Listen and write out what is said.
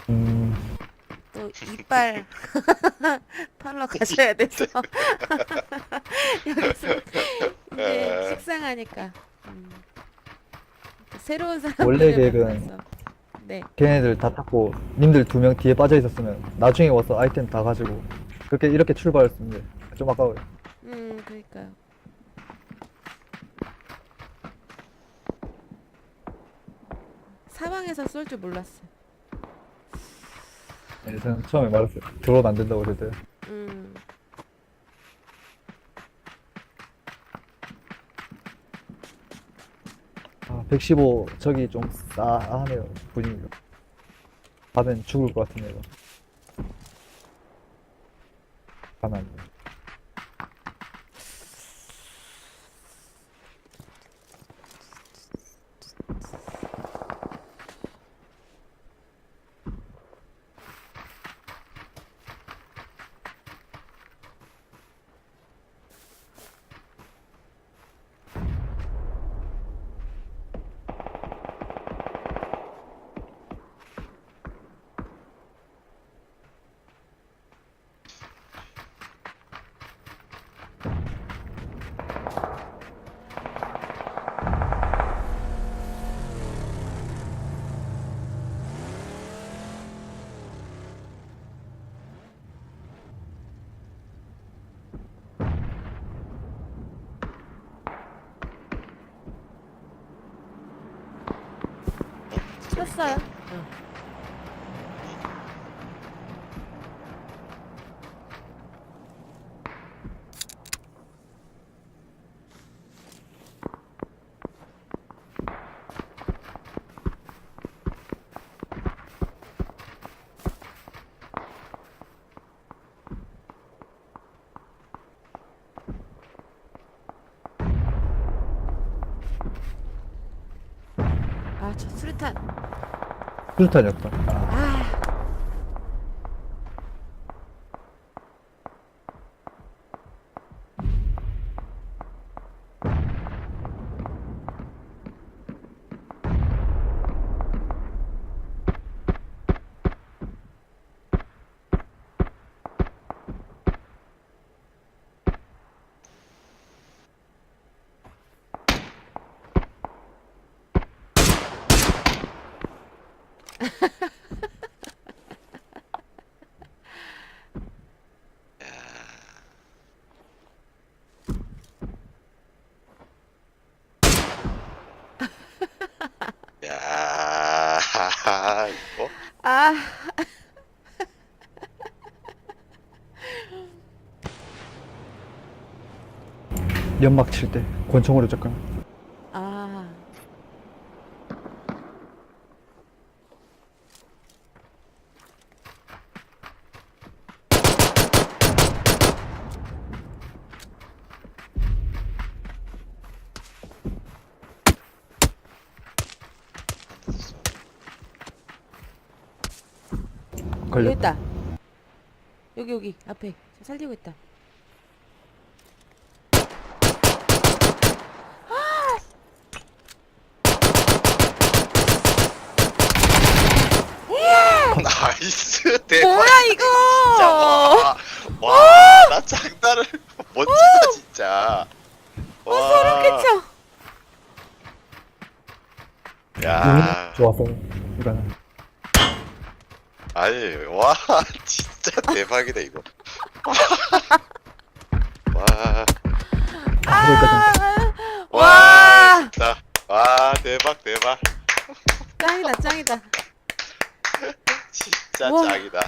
음, 또 이빨 털러 가셔야 돼서 여기서 이제 에, 식상하니까 새로운 원래 사람들을 계획은 만나서 네. 걔네들 다 탔고 님들 2명 뒤에 빠져 있었으면 나중에 와서 아이템 다 가지고 그렇게 이렇게 출발했었는데 좀 아까워요. 그러니까요. 사방에서 쏠 줄 몰랐어요. 네, 저는 처음에 말했어요. 들어오면 안 된다고 그랬대요. 음, 아, 115 저기 좀 싸하네요 분위기가. 가면 죽을 것 같은 애가. 가면 안 돼. 쳤어요. 아, 저 수류탄. 수류탄이었다. 아, 아, 야, 이거 아, 연막 칠 때 권총으로 접근. 아. 여기 걸렸다. 있다. 여기 앞에 저 살리고 있다. 나이스 대박. 뭐야 이거? 진짜 와, 나 장난을 멋지다 진짜. 와, 그쵸? 야, 좋았어. 이거는. 아니, 와, 진짜 대박이다 이거. 와, 여기까지. 와, 와, 진짜, 와, 대박 대박. 짱이다 짱이다. 진짜 우와. 짱이다.